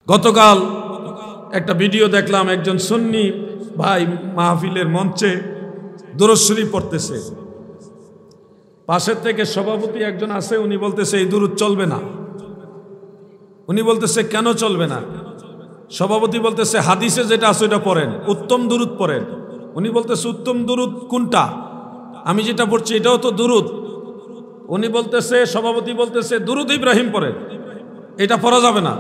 গতকাল একটা ভিডিও দেখলাম, একজন সুন্নি ভাই মাহফিলের মঞ্চে দুরূদ শরীফ পড়তেছে। পাশের থেকে সভাপতি একজন আছে, উনি বলতেছে এই দুরূদ চলবে না। উনি বলতেছে কেন চলবে না? সভাপতি বলতেছে হাদিসে যেটা আছে ওটা পড়েন, উত্তম দুরূদ পড়েন। উনি বলতেছে উত্তম দুরূদ কোনটা? আমি যেটা পড়ছি এটাও তো দুরূদ। উনি বলতেছে, সভাপতি বলতেছে দুরূদ ইব্রাহিম পড়েন, এটা পড়া যাবে না।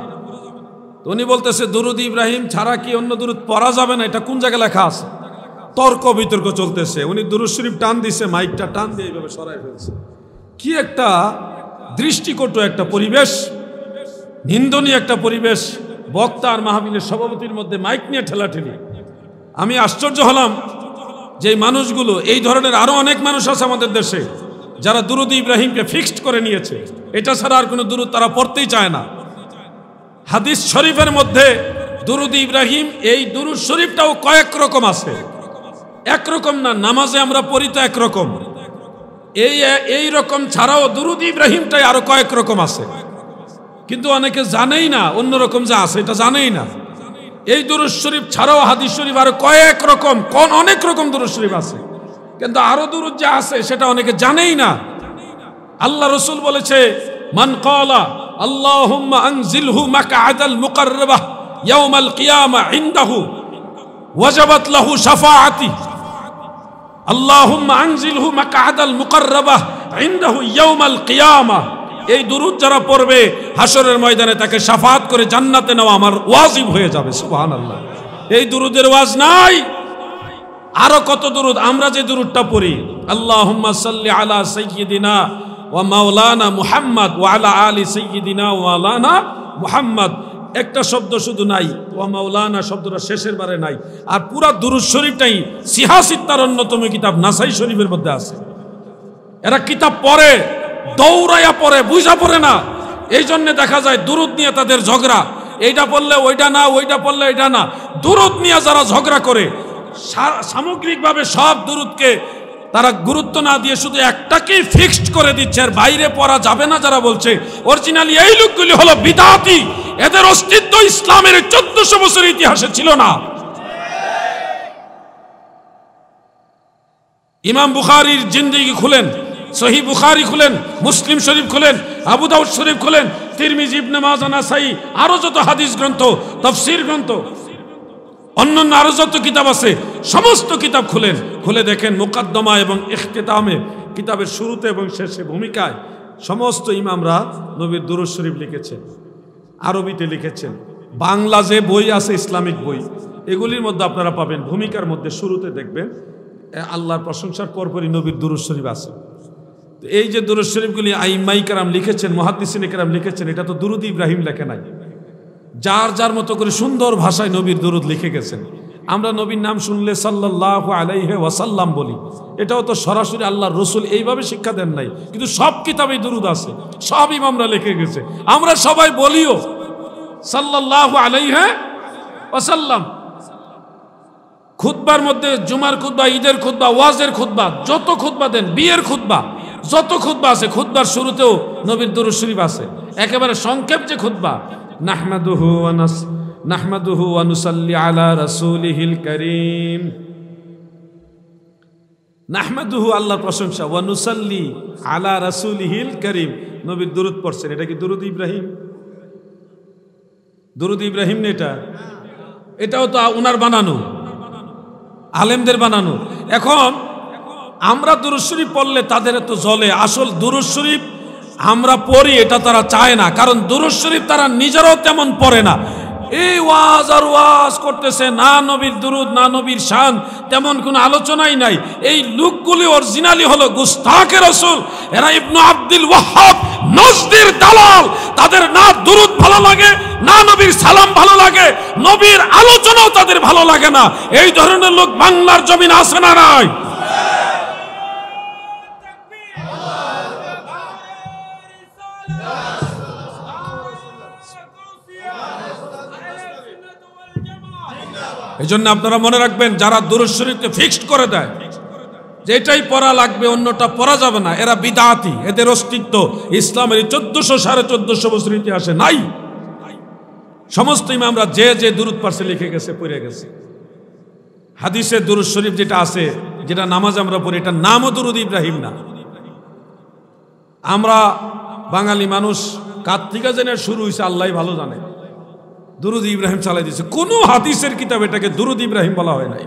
তো উনি বলতেছে দুরূদ ইব্রাহিম ছাড়া কি অন্য দুরূদ পড়া যাবে না? এটা কোন জায়গায় লেখা আছে? তর্ক বিতর্ক চলতেছে। উনি দুরূদ শরীফ টান দিছে, মাইকটা টান দিয়ে এইভাবে সরাই ফেলছে। কি একটা দৃষ্টিকটু একটা পরিবেশ, নিন্দনীয় একটা পরিবেশ। বক্তা আর মাহফিলের সভাপতির মধ্যে মাইক নিয়ে ঠেলাঠেলি। আমি আশ্চর্য হলাম যে এই মানুষগুলো, এই ধরনের আরো অনেক মানুষ আছে আমাদের দেশে যারা দুরূদ ইব্রাহিমকে ফিক্সড করে নিয়েছে। এটা ছাড়া আর কোনো দুরূদ তারা পড়তেই চায় না। হাদিস শরীফের মধ্যে দুরূদ ইব্রাহিম, এই দুরূদ শরীফটাও কয়েক রকম আছে, একরকম না। নামাজে আমরা পড়ি তো একরকম, এই রকম ছাড়াও দুরূদ ইব্রাহিমটাই আরো কয়েক রকম আছে, কিন্তু অনেকে জানেই না অন্যরকম যে আছে, এটা জানেই না। এই দুরূদ শরীফ ছাড়াও হাদিস শরীফ আরো কয়েক রকম, অনেক রকম দুরূদ শরীফ আছে, কিন্তু আরো দুরূদ যা আছে সেটা অনেকে জানেই না। আল্লাহ রাসূল বলেছে, মান ক্বালা আল্লাহুম্মা আনজিলহু মাকআদাল মুকাররাবাহ ইয়াউমাল কিয়ামা ইনদাহু ওয়াজাবাত লাহু শাফাআতি। আল্লাহুম্মা আনজিলহু মাকআদাল মুকাররাবাহ ইনদাহু ইয়াউমাল কিয়ামা। এই দুরূদ যারা পড়বে হাসরের ময়দানে তাকে শাফাআত করে জান্নাতে নেওয়া আমার ওয়াজিব হয়ে যাবে। সুবহানাল্লাহ। এই দুরূদের ওয়াজ নাই। আরো কত দুরূদ আমরা যে দুরূদটা পড়ি, আল্লাহুম্মা সাল্লি আলা সাইয়্যিদিনা ওয়া মাওলানা মুহাম্মদ ওয়া আলা আলি সাইয়্যিদিনা ওয়া মাওলানা মুহাম্মদ, একটা শব্দ শুধু নাই, ওয়া মাওলানা শব্দটা শেষের বারে নাই। আর পুরা দুরূদ শরীফটাই সিহাসিত্তার অন্যতম কিতাব নাসাই শরীফের মধ্যে আছে। এরা কিতাব পড়ে, দৌড়াইয়া পড়ে, বুঝা পড়ে না। এই জন্য দেখা যায় দুরূদ নিয়ে তাদের ঝগড়া। এইটা পড়লে ওইটা না, ওইটা পড়লে এটা না। দুরূদ নিয়ে যারা ঝগড়া করে, সামগ্রিকভাবে সব দুরূদকে তারা গুরুত্ব না দিয়ে শুধু একটাকেই ফিক্সড করে দিচ্ছে, আর বাইরে পড়া যাবে না যারা বলছে, অরিজিনালি এই লোকগুলি হলো বিদআতি। এদের অস্তিত্ব ইসলামের 1400 বছর ইতিহাসে ছিল না। ইমাম বুখারীর জিন্দেগি খুলেন, সহিহ বুখারী খুলেন, মুসলিম শরীফ খুলেন, আবু দাউদ শরীফ খুলেন, তিরমিজি, ইবনে মাজাহ, নাসাই, আরো যত হাদিস গ্রন্থ, তাফসীর গ্রন্থ, অন্যান্য আরো যত কিতাব আছে, সমস্ত কিতাব খুলেন, খুলে দেখেন মুকাদ্দমা এবং ইখতিতামে, কিতাবের শুরুতে এবং শেষে ভূমিকায় সমস্ত ইমামরা নবীর দুরূদ শরীফ লিখেছেন, আরবিতে লিখেছেন। বাংলা যে বই আছে ইসলামিক বই, এগুলির মধ্যে আপনারা পাবেন ভূমিকার মধ্যে শুরুতে দেখবেন আল্লাহর প্রশংসার পরপরই নবীর দুরূদ শরীফ আছে। তো এই যে দুরূদ শরীফগুলি আইম্মায়ে কেরাম লিখেছেন, মুহাদ্দিসিনে কেরাম লিখেছেন, এটা তো দুরূদ ইব্রাহিম লেখে নাই। যার যার মতো করে সুন্দর ভাষায় নবীর দুরূদ লিখে গেছেন। আমরা নবীর নাম শুনলে সাল্লাল্লাহু আলাইহি ওয়াসাল্লাম বলি, এটাও তো সরাসরি আল্লাহর রাসূল এইভাবে শিক্ষা দেন নাই, কিন্তু সব কিতাবেই দুরূদ আছে, সব ইমামরা লিখে গেছে। আমরা সবাই বলিও সাল্লাল্লাহু আলাইহি ওয়াসাল্লাম। খুতবার মধ্যে, জুমার খুতবা, ঈদের খুতবা, ওয়াজের খুতবা, যত খুতবা দেন, বিয়ের খুতবা, যত খুতবা আছে, খুতবার শুরুতেও নবীর দুরূদ শরীফ আছে। একেবারে সংক্ষেপ যে খুতবা, নাহমাদুহু ওয়া নুসাল্লি আলা রাসূলিহিল কারীম। নাহমাদুহু আল্লাহর প্রশংসা, ওয়া নুসাল্লি আলা রাসূলিহিল কারীম, নবীর দুরূদ পড়ছেন। এটা কি দুরূদ ইব্রাহিম? দুরূদ ইব্রাহিম না এটা? এটাও তো ওনার বানানো, আলেমদের বানানো। এখন আমরা দুরূদ শরীফ পড়লে তাদের এত জ্বলে। আসল দুরূদ শরীফ আমরা পড়ি, এটা তারা চায় না, কারণ দুরূদ শরীফ তারা নিজেরাও তেমন পড়ে না। এই ওয়াজ আর ওয়াজ করতেছে, না নবীর দুরূদ, না নবীর শান, তেমন কোনো আলোচনাই নাই। এই লোকগুলি অরিজিনালি হলো গুস্তাখে রাসূল। এরা ইবনে আব্দুল ওয়াহ্হাব নজদির দালাল। তাদের না দুরূদ ভালো লাগে, না নবীর সালাম ভালো লাগে, নবীর আলোচনাও তাদের ভালো লাগে না। এই ধরনের লোক বাংলার জমিন আছে না নাই? এই জন্য আপনারা মনে রাখবেন, যারা দুরূদ শরীফকে ফিক্সড করে দেয় যে এটাই পড়া লাগবে, অন্যটা পড়া যাবে না, এরা বিদআতি। এদের অস্তিত্ব ইসলামের 1400 1450 বছর ইতিহাসে নাই। সমস্ত ইমামরা যে যে দুরুদ পারছে লিখে গেছে, পড়ে গেছে। হাদিসের দুরুদ শরীফ যেটা আছে, যেটা নামাজ আমরা পড়ি, এটার নামও দুরুদ ইব্রাহিম না। আমরা বাঙালি মানুষ কার থেকে জেনে শুরু হয়েছে আল্লাহ ভালো জানে, দুরুদ ইব্রাহিম চালাই দিয়েছে। কোন হাদিসের কিতাবে এটাকে দুরুদ ইব্রাহিম বলা হয় নাই।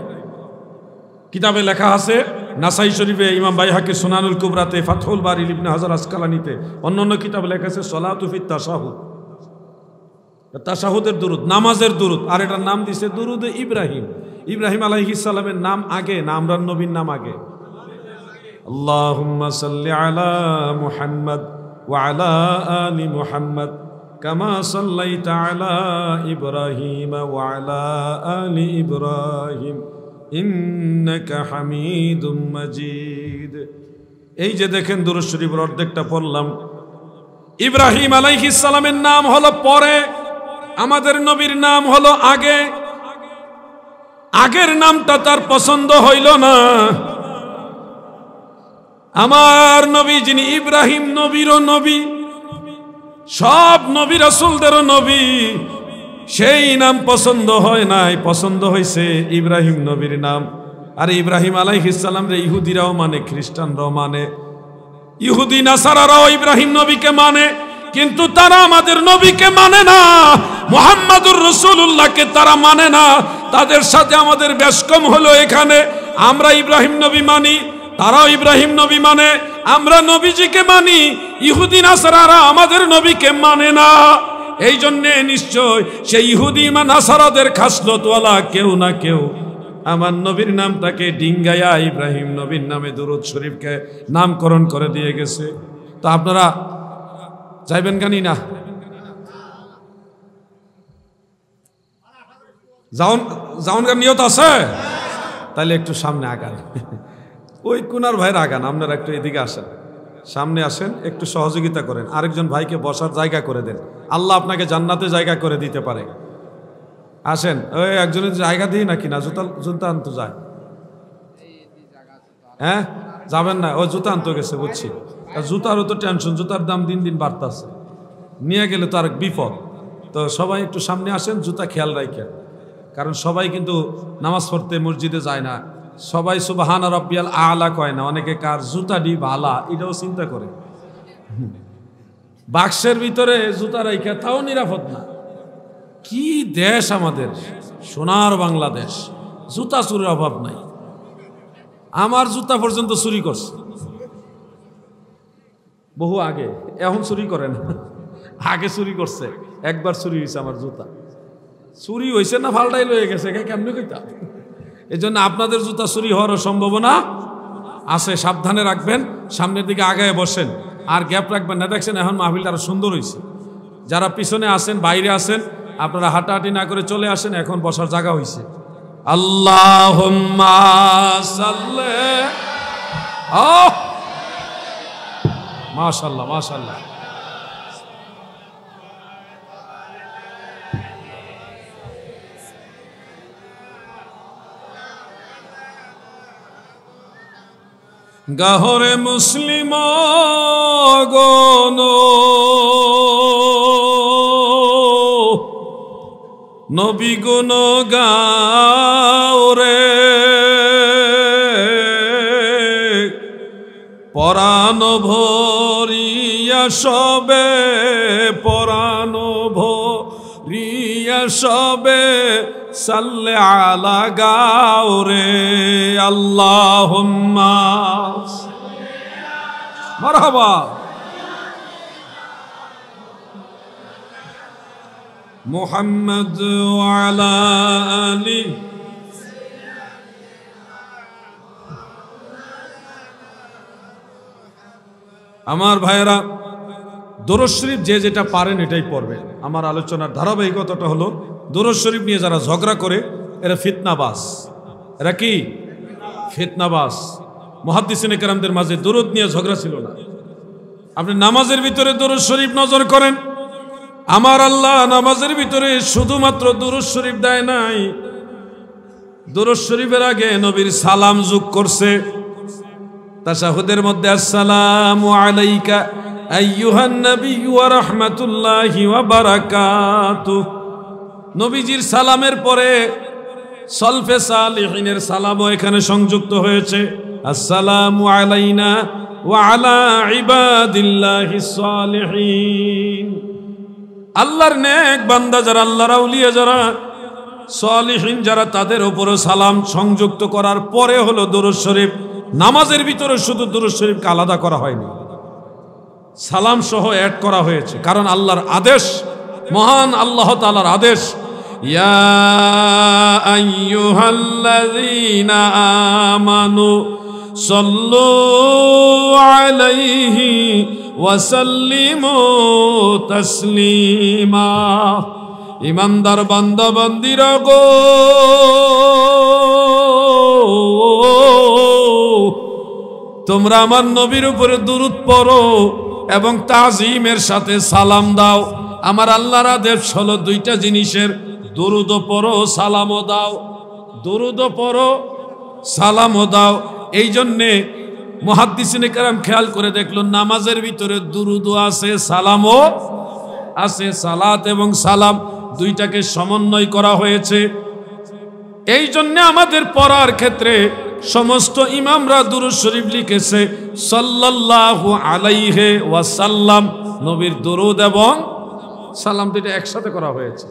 কিতাবে লেখা আছে, নাসাই শরীফে, ইমাম বাইহাকি সুনানুল কুবরাতে, ফাতহুল বারি, ইবনে হাজার আসকালানিতে, অন্যান্য কিতাবে লেখা আছে সলাতু ফি তাশাহুদ, তাশাহুদের দুরুদ, নামাজের দুরুদ। আর এটার নাম দিছে দুরুদ ইব্রাহিম। ইব্রাহিম আলাইহিস সালামের নাম আগে না আমরার নবীর নাম আগে? আল্লাহুম্মা সাল্লি আলা মুহাম্মদ ওয়া আলা আলি মুহাম্মদ কামা সাল্লাইতা আলা ইব্রাহিম ওয়া আলা আলি ইব্রাহিম ইন্নাকা হামিদুম মাজিদ। এই যে দেখেন দুরূদ শরীফের অর্ধেকটা পড়লাম। ইব্রাহিম আলাইহিস সালামের নাম হলো পরে, আমাদের নবীর নাম হলো আগে। আগের নামটা তার পছন্দ হইল না। আমার নবী যিনি ইব্রাহিম নবীরও নবী, সব নবী রাসূলদেরও নবী, সেই নাম পছন্দ হয় নাই, পছন্দ হয়েছে ইব্রাহিম নবীর নাম। আর ইব্রাহিম আলাইহিস সালাম রে ইহুদিরাও মানে, খ্রিস্টানরাও মানে, ইহুদি নাসারারাও ইব্রাহিম নবীকে মানে, কিন্তু তারা আমাদের নবীকে মানে না, মুহাম্মাদুর রাসূলুল্লাহকে তারা মানে না। তাদের সাথে আমাদের বেশকম হলো এখানে। আমরা ইব্রাহিম নবী মানি, তারাও ইব্রাহিম নবী মানে, আমরা নবীজিকে মানি, ইহুদি নাসারারা আমাদের নবীকে মানে না। এই জন্যে নিশ্চয় সেই ইহুদি নাসারাদের খাসলতওয়ালা কেউ না কেউ আমার নবীর নামটাকে ডিঙ্গায়া ইব্রাহিম নবীর নামে দুরূদ শরীফকে নামকরণ করে দিয়ে গেছে। তো আপনারা যাইবেন কানি না? যাওন গান নিয়ত আছে? তাহলে একটু সামনে আগান, ওই কোনার ভাইয়ের আগান, আপনারা একটু এদিকে আসেন, সামনে আসেন, একটু সহযোগিতা করেন, আরেকজন ভাইকে বসার জায়গা করে দেন, আল্লাহ আপনাকে জান্নাতে জায়গা করে দিতে পারে। আসেন, ওই একজনের জায়গা দিই নাকি না, জুতা আনতে যায়। হ্যাঁ যাবেন না? ও জুতা আনতে গেছে, বুঝছি। জুতারও তো টেনশন, জুতার দাম দিন দিন বাড়তেছে, নিয়ে গেলে তো আর বিপদ। তো সবাই একটু সামনে আসেন, জুতা খেয়াল রাখেন, কারণ সবাই কিন্তু নামাজ পড়তে মসজিদে যায় না, সবাই সুবহান রাব্বিয়াল আলা কয় না, অনেকে কার জুতা ডি ভালা এটাও চিন্তা করে। বাক্সের ভিতরে জুতা রাইখা তাও নিরাপদ না। কি দেশ আমাদের, সোনার বাংলাদেশ, জুতা চুরির অভাব নাই। আমার জুতা পর্যন্ত চুরি করছে বহু আগে, এখন চুরি করে না, আগে চুরি করছে। একবার চুরি হয়েছে আমার জুতা, চুরি হয়েছে না ফালটাই লয়ে গেছে, কেমনি কইতাম। এই জন্য আপনাদের জুতা চুরি হওয়ারও সম্ভাবনা আছে, সাবধানে রাখবেন। সামনের দিকে আগায় বসেন, আর গ্যাপ রাখবেন না। দেখছেন এখন মাহফিলটা আরো সুন্দর হয়েছে। যারা পিছনে আসেন, বাইরে আসেন, আপনারা হাঁটাহাঁটি না করে চলে আসেন, এখন বসার জায়গা হয়েছে। আল্লাহুম্মা সাল্লি, মাশাআল্লাহ মাশাআল্লাহ। গাহরে মুসলিম গণ নবী গুণ গাও রে, পরাণ ভরিয়া সবে, পরাণ ভরিয়া সবে সাল্লে আলা গাও রে। আল্লাহুম্মা মারহাবা। মুহাম্মদ ওয়া আলা আলি। আমার ভাইয়েরা, দরুদ শরীফ যে যেটা পারেন এটাই পড়বেন। আমার আলোচনার ধারাবাহিকতাটা হলো দরুদ শরীফ নিয়ে যারা ঝগড়া করে এরা ফিতনাবাজ। এরা কি ফিতনাবাজ? মুহাদ্দিসিনে কেরামদের মাঝে দরুদ নিয়ে ঝগড়া ছিল না। আপনি নামাজের ভিতরে দরুদ শরীফ নজর করেন, আমার আল্লাহ নামাজের ভিতরে শুধুমাত্র দরুদ শরীফ দেয় নাই, দরুদ শরীফের আগে নবীর সালাম যোগ করছে। তাশাহুদের মধ্যে আসসালামু আলাইকা আইয়ুহান নবী ওয়া রাহমাতুল্লাহি ওয়া বারাকাতুহু, নবীজির সালামের পরে সলফে সালিহিনের সালামও এখানে সংযুক্ত হয়েছে। আসসালামু আলাইনা ওয়া আলা ইবাদিল্লাহিস সালিহিন। আল্লাহর নেক বান্দা যারা, আল্লাহর আউলিয়া যারা, সালিহিন যারা, তাদের উপরে সালাম সংযুক্ত করার পরে হলো দুরূদ শরীফ। নামাজের ভিতরে শুধু দুরূদ শরীফকে আলাদা করা হয়নি, সালাম সহ অ্যাড করা হয়েছে, কারণ আল্লাহর আদেশ, মহান আল্লাহ তাআলার আদেশ, ইয়া আইয়ুহাল্লাযীনা আমানু সাল্লু আলাইহি ওয়া সাল্লিমু তাসলিমা। ইমানদার বান্দা বান্দিরা গো, তোমরা আমার নবীর উপরে দুরূদ পড়ো এবং তাজিমের সাথে সালাম দাও। আমার আল্লাহর আদেশ হলো দুইটা জিনিসের, দুরূদও পড়ো, সালামও দাও। দুরূদও পড়ো, সালামও দাও। এই জন্যে মুহাদ্দিসিনে কেরাম খেয়াল করে দেখলো, নামাজের ভিতরে দুরূদও আছে, সালামও আছে। সালাত এবং সালাম দুইটাকে সমন্বয় করা হয়েছে। এই জন্য আমাদের পড়ার ক্ষেত্রে সমস্ত ইমামরা দুরূদ শরীফ লিখেছে সাল্লাল্লাহু আলাইহি ওয়াসাল্লাম। নবীর দুরূদ এবং সালাম দুইটা একসাথে করা হয়েছে,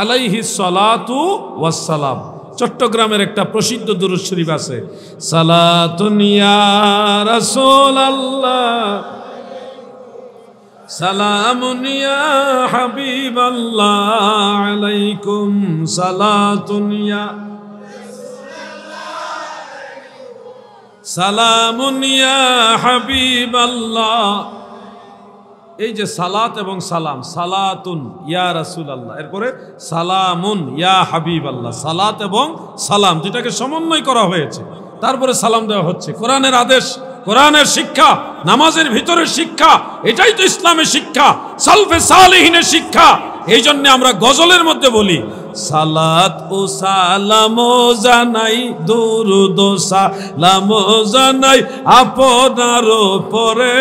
আলাইহি সালাতু ওয়াসসালাম। চট্টগ্রামের একটা প্রসিদ্ধ দুরূদ শরীফ আছে, সালাতুন ইয়া রাসূলাল্লাহ, সালামুন ইয়া হাবিবাল্লাহ, আলাইকুম সালাতুন ইয়া, সালামুন ইয়া হাবিবাল্লাহ। এই যে সালাত এবং সালাম, সালাতুন ইয়া রাসূলুল্লাহ, এরপরে সালামুন ইয়া হাবিবাল্লাহ, সালাত এবং সালাম দুটাকে সমন্বয় করা হয়েছে, তারপরে সালাম দেওয়া হচ্ছে। কোরআনের আদেশ, কোরআনের শিক্ষা, নামাজের ভিতরের শিক্ষা, এটাই তো ইসলামের শিক্ষা, সালফে সালেহিনের শিক্ষা। এই জন্য আমরা গজলের মধ্যে বলি, সালাত ও সালাম জানাই, দুরূদ ও সালাম জানাই আপনার উপরে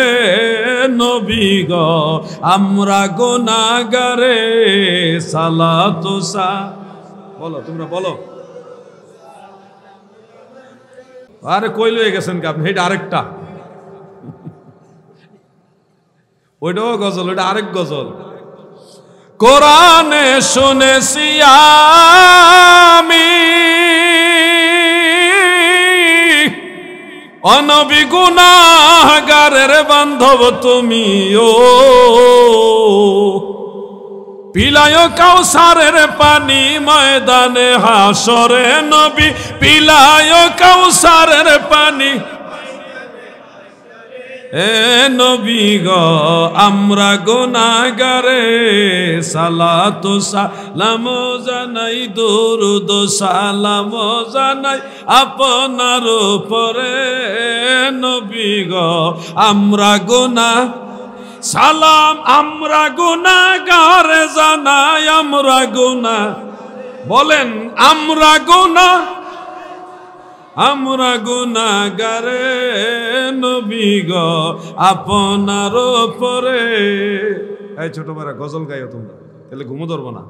নবী গো, আমরা গুনাহগারে। সালাত ও বলো, তোমরা বলো। আরে কই লয়ে গেছেন কি আপনি? এটা আরেকটা, ওইটাও গজল, ওইটা আরেক গজল। কোরআনে শুনেছি আমি অনবী গুনাহগারের বান্ধব তুমিও, পিলায় কাউসারের পানি ময়দানে হাসরে নবী, পিলায় কাউসারের পানি এ নবী গো, আমরা গুনাহগারে। সালাত ও সালাম জানাই, দুরূদ ও সালাম জানাই আপনার উপরে নবী গো, আমরা গুনাহ সালাম, আমরা গুনাহগার জানাই, আমরা গুনাহ, বলেন আমরা গুনাহ, আমরা গুনাহগারে নবী গো, আপনার উপরে। এই ছোট বড় গজল গাইও তোমরা, তাহলে ঘুমো ধরবো না।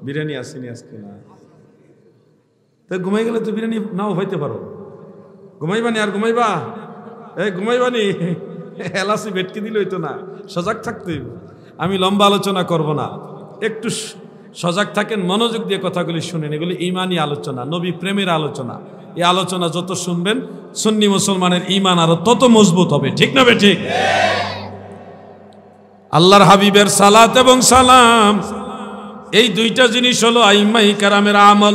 বিরিয়ানি আসেনি আজকে না, তাই ঘুমাই গেলে তো বিরিয়ানি নাও হইতে পারো। ঘুমাইবানি আর ঘুমাইবা, এই ঘুমাইবানি, এলাসি ভেটকি দিলে হইতো না, সজাগ থাকতে। আমি লম্বা আলোচনা করব না, একটু সজাগ থাকেন, মনোযোগ দিয়ে কথাগুলি শুনেন। এগুলি ঈমানি আলোচনা, নবী প্রেমের আলোচনা। এই আলোচনা যত শুনবেন সুন্নি মুসলমানের ঈমান আরো তত মজবুত হবে, ঠিক না বে ঠিক? আল্লাহর হাবিবের সালাত এবং সালাম, এই দুইটা জিনিস হলো আইম্মাই কেরামের আমল,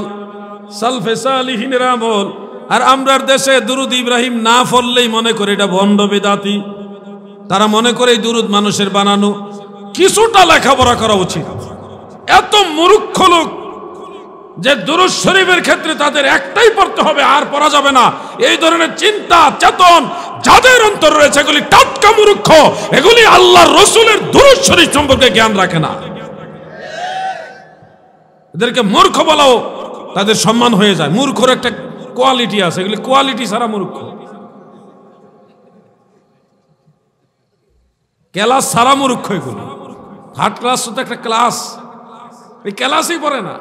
সালফে সালিহিনের আমল। আর আমরার দেশে দুরুদ ইব্রাহিম না পড়লেই মনে করে এটা ভণ্ড বেদাতি। তারা মনে করে এই দুরুদ মানুষের বানানো। কিছুটা লেখাপড়া করা উচিত। এত মূর্খ লোক যে দুরূদ শরীফের ক্ষেত্রে তাদের একটাই পড়তে হবে, আর পড়া যাবে না, এই ধরনের চিন্তা চেতন যাদের অন্তর রয়েছে, এগুলি টাটকা মূর্খ। এগুলি আল্লাহর রসুলের দুরূদ শরীফ সম্পর্কে জ্ঞান রাখে না। এদেরকে মূর্খ বলাও তাদের সম্মান হয়ে যায়। মূর্খর একটা কোয়ালিটি আছে, এগুলি কোয়ালিটি ছাড়া মূর্খ, ক্লাস ছাড়া মূর্খ। এগুলি থার্ড ক্লাস তো একটা ক্লাস, এই ক্লাসই পড়ে না।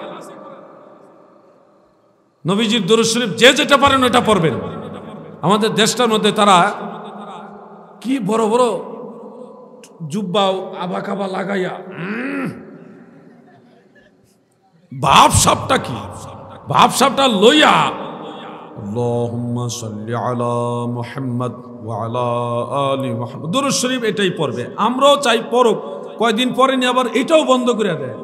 নবীজির দুরূদ শরীফ যে যেটা পারেন ওটা পড়বেন। আমাদের দেশটার মধ্যে তারা কি বড় বড় জুব্বা আবা কাবা লাগাইয়া ভাব সাপটা কি ভাব সাপটা লইয়া আল্লাহুম্মা সাল্লি আলা মুহাম্মদ ওয়া আলা আলি মুহাম্মদ দুরূদ শরীফ এটাই পড়বে। আমরাও চাই পড়ুক, কয়দিন পরে নিয়ে আবার এটাও বন্ধ করে দেয়।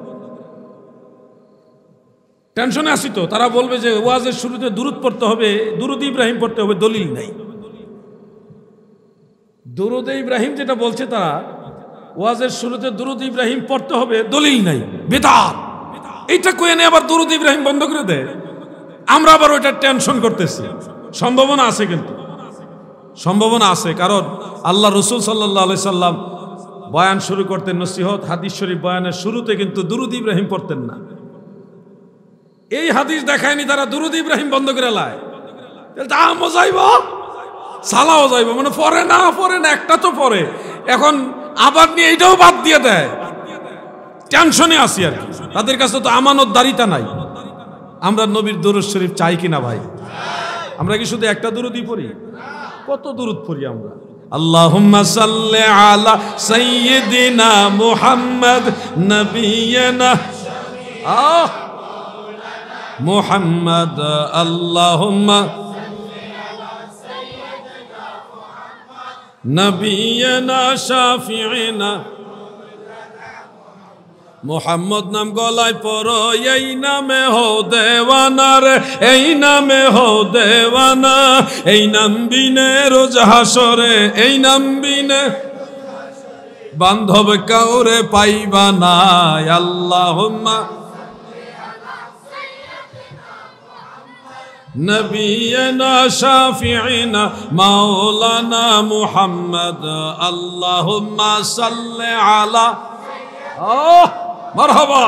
টেনশনে আসি তো, তারা বলবে যে ওয়াজের শুরুতে দুরূদ পড়তে হবে, দুরূদ ইব্রাহিম পড়তে হবে, দলিল নাই। দুরূদ ইব্রাহিম যেটা বলছে তারা, ওয়াজের শুরুতে দুরূদ ইব্রাহিম পড়তে হবে, দলিল নাই, বিদআত। এইটা কয়ে নিয়ে আবার দুরূদ ইব্রাহিম বন্ধ করে দেয়। আমরা আবার ওইটা টেনশন করতেছি। সম্ভাবনা আছে, কিন্তু সম্ভাবনা আছে, কারণ আল্লাহ রসুল সাল্লাল্লাহু আলাইহি সাল্লাম বয়ান শুরু করতেন, নসিহত হাদিস শরীফ বয়ানের শুরুতে কিন্তু দুরূদ ইব্রাহিম পড়তেন না। এই হাদিস দেখায়নি তারা দুরূদ ইব্রাহিম বন্ধ করে লায়, তাহলে যাইব সালাও যাইব, মানে পরে না একটা তো পরে, এখন আবার নিয়ে এইটাও বাদ দিয়ে দেয়। টেনশনে আসি আর কি, তাদের কাছে তো আমানতদারিতা নাই। আমরা নবীর দুরূদ শরীফ চাই কিনা ভাই? আমরা কি শুধু একটা দুরূদই পড়ি? কত দুরূদ পড়ি আমরা। আল্লাহুম্মা সাল্লি আলা সাইয়্যিদিনা মুহাম্মদ নবিয়িনা মুহাম্মদ আল্লাহুম্মা নবিয়িনা শাফিঈনা মোহাম্মদ নাম গলায় পড়ো, এই নামে হো দেওয়ানা রে, এই নামে হো দেওয়ানা, এই নাম বিনে রোজ হাসরে, এই নাম বিনে বান্ধব কাউরে পাইবা না। আল্লাহুম্মা নবিয়িনা শাফিঈনা মাওলানা মুহাম্মদ আল্লাহুম্মা সাল্লি আলা মারহাবা।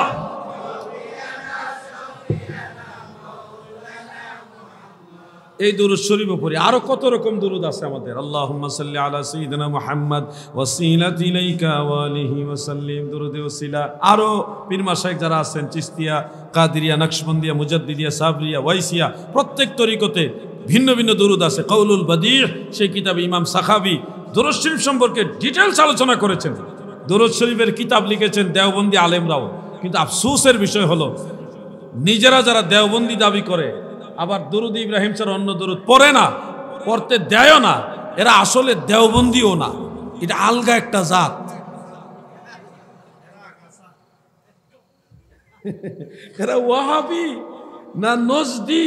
এই দুরূদ শরীফ পড়ি। আরো কত রকম দুরূদ আছে আমাদের। আল্লাহুম্মা সাল্লি আলা সাইয়্যিদিনা মুহাম্মদ ওয়াসিলাতি ইলাইকা ওয়া আলিহি ওয়া সাল্লিম, দুরূদে ওসিলা। আরো পীর মাশায়েখ যারা আছেন, চিশতিয়া, কাদেরিয়া, নকশবন্দিয়া, মুজাদ্দিদিয়া, সাবরিয়া, ওয়াইসিয়া, প্রত্যেক তরিকতে ভিন্ন ভিন্ন দুরূদ আছে। কাউলুল বাদী, সেই কিতাবে ইমাম সাখাবী দুরূদ শরীফ সম্পর্কে ডিটেইলস আলোচনা করেছেন। দুরূদ শরীফের কিতাব লিখেছেন দেওবন্দি আলেমরাও। কিন্তু আফসোসের বিষয় হলো, নিজেরা যারা দেওবন্দি দাবি করে, আবার দুরূদ ইব্রাহিম ছাড়া অন্য দুরূদ পড়ে না, পড়তে দেয়ও না, এরা আসলে দেওবন্দিও না, এটা আলগা একটা জাত। এরা ওয়াহাবি না, নজদি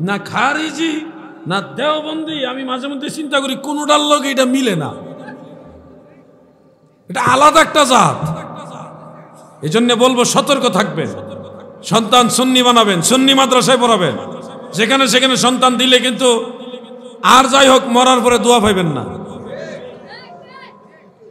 না, খারিজি না, দেওবন্দি। আমি মাঝে মধ্যে চিন্তা করি কোনটার লগে এটা মিলে না, এটা আলাদা একটা জাত। এই জন্য বলবো সতর্ক থাকবেন। সন্তান সুন্নি বানাবেন, সুন্নি মাদ্রাসায় পড়াবেন। যেখানে সেখানে সন্তান দিলে কিন্তু আর যাই হোক মরার পরে দোয়া পাইবেন না।